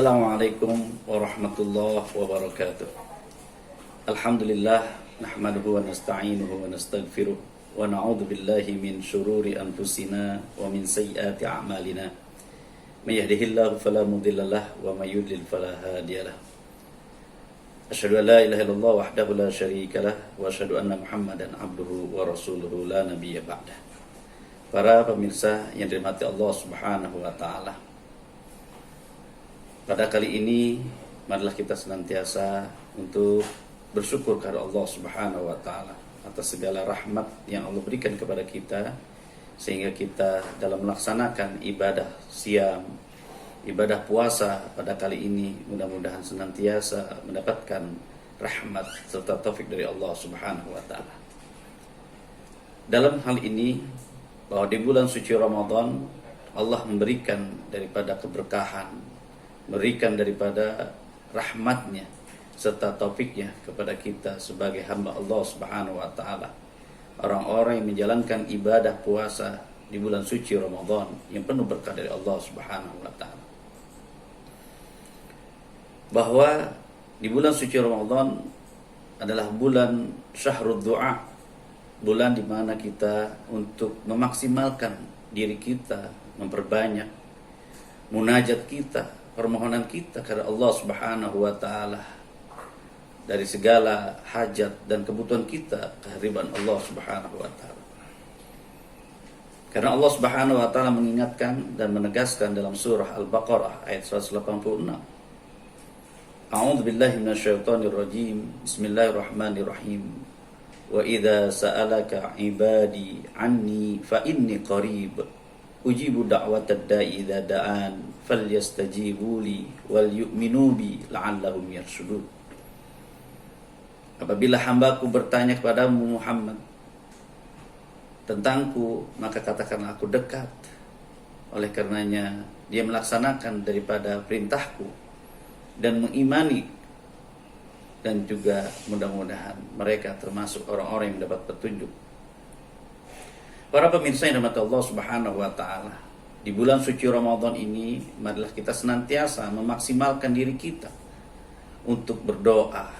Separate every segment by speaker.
Speaker 1: Assalamualaikum warahmatullahi wabarakatuh. Alhamdulillah nahmaduhu wa nasta'inuhu wa nastaghfiruh wa na'udzu billahi min syururi anfusina wa min sayyiati a'malina. May yahdihillahu fala mudhillalah wa may yudlil fala hadiyalah. Asyhadu an la ilaha illallah wahdahu la syarikalah wa asyhadu anna Muhammadan abduhu wa rasuluhu la nabiyya ba'dah. Para pemirsa yang dirahmati Allah Subhanahu wa taala. Pada kali ini, marilah kita senantiasa untuk bersyukur kepada Allah Subhanahu wa taala atas segala rahmat yang Allah berikan kepada kita, sehingga kita dalam melaksanakan ibadah siam, ibadah puasa pada kali ini mudah-mudahan senantiasa mendapatkan rahmat serta taufik dari Allah Subhanahu wa taala. Dalam hal ini, bahwa di bulan suci Ramadan Allah memberikan daripada keberkahan, memberikan daripada rahmatnya serta taufiknya kepada kita sebagai hamba Allah Subhanahu wa taala, orang-orang yang menjalankan ibadah puasa di bulan suci Ramadan yang penuh berkah dari Allah Subhanahu wa taala. Bahwa di bulan suci Ramadan adalah bulan syahrul du'a, bulan di mana kita untuk memaksimalkan diri kita, memperbanyak munajat kita, permohonan kita kepada Allah Subhanahu wa taala dari segala hajat dan kebutuhan kita kehadiran Allah Subhanahu wa taala. Karena Allah Subhanahu wa taala mengingatkan dan menegaskan dalam surah Al-Baqarah ayat 186. A'udzu billahi minasyaitonir rajim. Bismillahirrahmanirrahim. Wa idza sa'alaka 'ibadi 'anni fa inni qarib. Ujibu da'watad da'i idza da'an falyastajibu li wal yu'minu bi la'allahum yarshudun. Apabila hambaku bertanya kepadamu Muhammad tentangku, maka katakanlah aku dekat. Oleh karenanya dia melaksanakan daripada perintahku dan mengimani, dan juga mudah-mudahan mereka termasuk orang-orang yang mendapat petunjuk. Para pemirsa yang dirahmati Allah Subhanahu wa taala, di bulan suci Ramadan ini marilah kita senantiasa memaksimalkan diri kita untuk berdoa,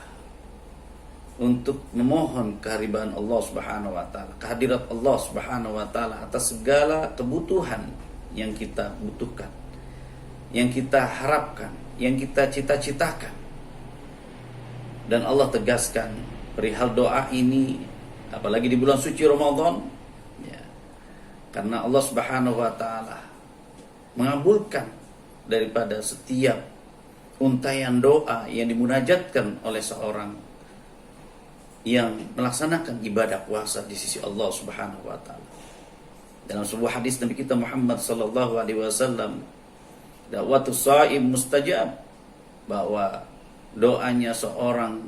Speaker 1: untuk memohon kehadiran Allah Subhanahu wa taala, kehadirat Allah Subhanahu wa taala atas segala kebutuhan yang kita butuhkan, yang kita harapkan, yang kita cita-citakan. Dan Allah tegaskan perihal doa ini, apalagi di bulan suci Ramadan, karena Allah Subhanahu wa taala mengabulkan daripada setiap untayan doa yang dimunajatkan oleh seorang yang melaksanakan ibadah puasa di sisi Allah Subhanahu wa taala. Dalam sebuah hadis Nabi kita Muhammad sallallahu alaihi wasallam, da'watus shaim mustajab, bahwa doanya seorang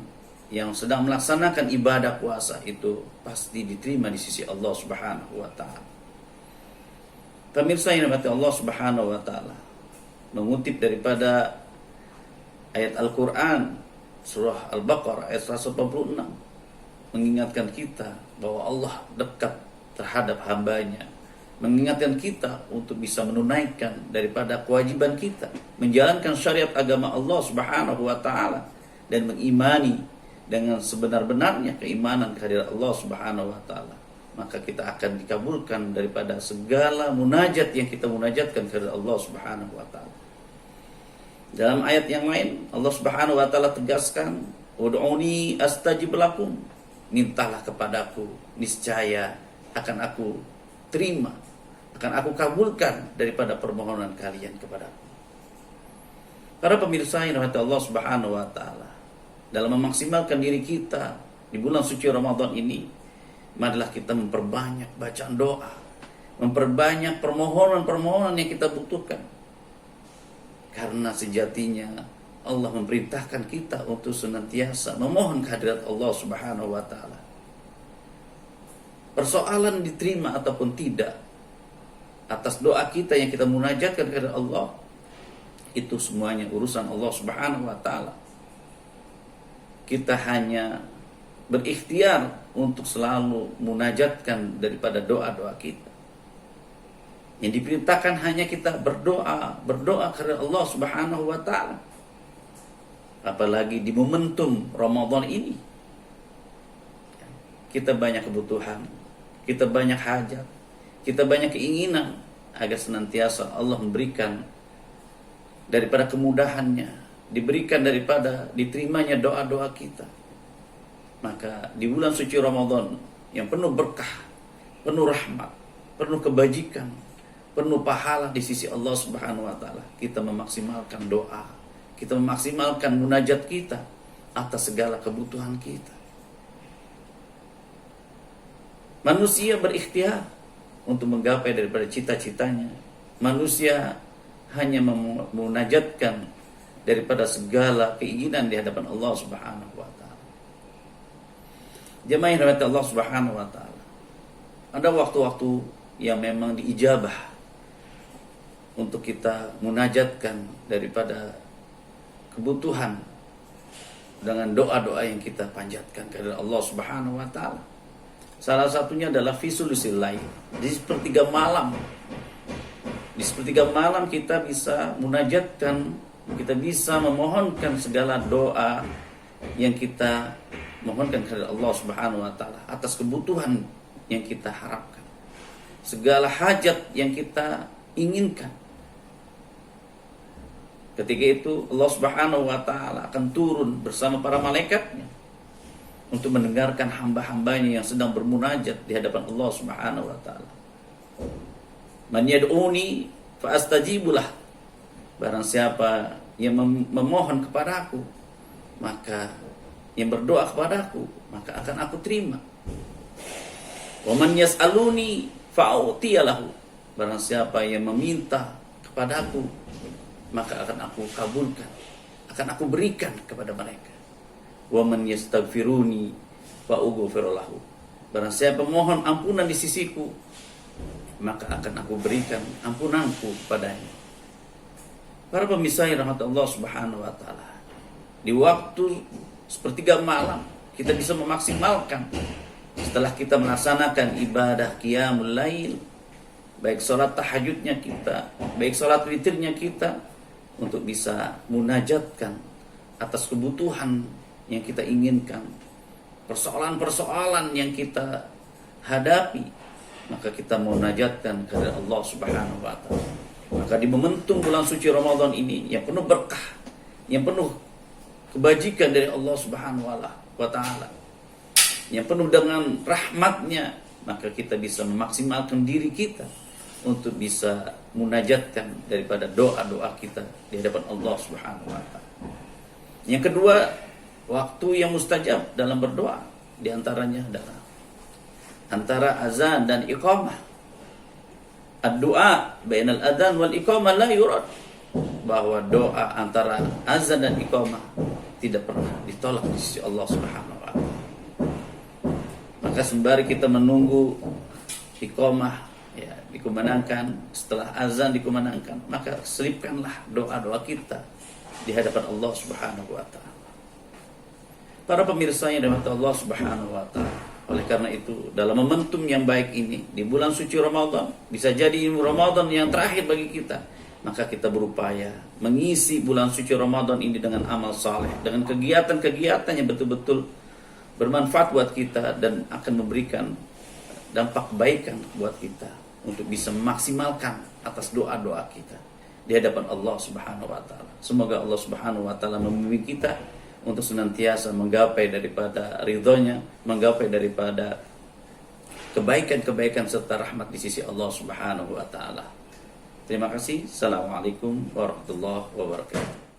Speaker 1: yang sedang melaksanakan ibadah puasa itu pasti diterima di sisi Allah Subhanahu wa taala. Pemirsa yang dirahmati Allah Subhanahu wa taala, mengutip daripada ayat Al-Qur'an surah Al-Baqarah ayat 186, mengingatkan kita bahwa Allah dekat terhadap hambanya, mengingatkan kita untuk bisa menunaikan daripada kewajiban kita, menjalankan syariat agama Allah Subhanahu wa taala, dan mengimani dengan sebenar-benarnya keimanan kehadirat Allah Subhanahu wa taala. Maka kita akan dikabulkan daripada segala munajat yang kita munajatkan kepada Allah Subhanahu wa taala. Dalam ayat yang lain Allah Subhanahu wa taala tegaskan, ud'uni astajib lakum, mintalah kepadaku, niscaya akan aku terima, akan aku kabulkan daripada permohonan kalian kepadaku. Para pemirsa yang dirahmati Allah Subhanahu wa taala, dalam memaksimalkan diri kita di bulan suci Ramadan ini, marilah kita memperbanyak bacaan doa, memperbanyak permohonan-permohonan yang kita butuhkan. Karena sejatinya Allah memerintahkan kita untuk senantiasa memohon kehadirat Allah Subhanahu wa taala. Persoalan diterima ataupun tidak atas doa kita yang kita munajatkan kepada Allah, itu semuanya urusan Allah Subhanahu wa taala. Kita hanya berikhtiar untuk selalu munajatkan daripada doa-doa kita. Yang diperintahkan hanya kita berdoa kepada Allah Subhanahu wa taala. Apalagi di momentum Ramadan ini. Kita banyak kebutuhan, kita banyak hajat, kita banyak keinginan agar senantiasa Allah memberikan daripada kemudahannya, diberikan daripada diterimanya doa-doa kita. Maka di bulan suci Ramadan yang penuh berkah, penuh rahmat, penuh kebajikan, penuh pahala di sisi Allah Subhanahu wa taala, kita memaksimalkan doa, kita memaksimalkan munajat kita atas segala kebutuhan kita. Manusia berikhtiar untuk menggapai daripada cita-citanya. Manusia hanya memunajatkan daripada segala keinginan di hadapan Allah Subhanahu wa taala. Jemaah yang dirahmati Allah Subhanahu wa taala. Ada waktu-waktu yang memang diijabah untuk kita munajatkan daripada kebutuhan dengan doa-doa yang kita panjatkan kepada Allah Subhanahu wa taala. Salah satunya adalah fi sulusil lail, di sepertiga malam. Di sepertiga malam kita bisa munajatkan, kita bisa memohonkan segala doa yang kita mohonkan kepada Allah Subhanahu wa taala atas kebutuhan yang kita harapkan. Segala hajat yang kita inginkan. Ketika itu Allah Subhanahu wa taala akan turun bersama para malaikatnya untuk mendengarkan hamba-hambanya yang sedang bermunajat di hadapan Allah Subhanahu wa taala. Man yad'uni fa astajibulah. Barang siapa yang memohon kepadaku, maka yang berdoa kepadaku, maka akan aku terima. Wa man yas'aluni fa a'tiyalahu. Barang siapa yang meminta kepadaku, maka akan aku kabulkan, akan aku berikan kepada mereka. Wa man yastaghfiruni fa ughfir lahu. Barang siapa mohon ampunan di sisiku, maka akan aku berikan ampunanku padanya. Para pemirsa yang rahmat Allah Subhanahu wa taala, di waktu sepertiga malam kita bisa memaksimalkan setelah kita melaksanakan ibadah qiyamul lail, baik salat tahajudnya kita, baik salat witirnya kita, untuk bisa munajatkan atas kebutuhan yang kita inginkan, persoalan-persoalan yang kita hadapi, maka kita munajatkan kepada Allah Subhanahu wa taala. Maka di momentum bulan suci Ramadan ini yang penuh berkah, yang penuh kebajikan dari Allah Subhanahu wa taala, yang penuh dengan rahmatnya, maka kita bisa memaksimalkan diri kita untuk bisa munajatkan daripada doa-doa kita di hadapan Allah Subhanahu wa taala. Yang kedua, waktu yang mustajab dalam berdoa, di antaranya adalah antara azan dan iqamah. Ad-du'a bainal adzan wal iqamah la yurad. Bahwa doa antara azan dan iqamah tidak pernah ditolak di sisi Allah Subhanahu wa taala. Maka sembari kita menunggu iqamah ya dikumandangkan, setelah azan dikumandangkan, maka selipkanlah doa-doa kita di hadapan Allah Subhanahu wa taala. Para pemirsa yang dirahmati Allah Subhanahu wa taala, oleh karena itu dalam momentum yang baik ini di bulan suci Ramadan, bisa jadi Ramadan yang terakhir bagi kita, maka kita berupaya mengisi bulan suci Ramadan ini dengan amal saleh, dengan kegiatan-kegiatan yang betul-betul bermanfaat buat kita dan akan memberikan dampak kebaikan buat kita untuk bisa memaksimalkan atas doa-doa kita di hadapan Allah Subhanahu wa taala. Semoga Allah Subhanahu wa taala membimbing kita untuk senantiasa menggapai daripada ridhonya, menggapai daripada kebaikan-kebaikan serta rahmat di sisi Allah Subhanahu wa taala. Terima kasih. Assalamualaikum warahmatullahi wabarakatuh.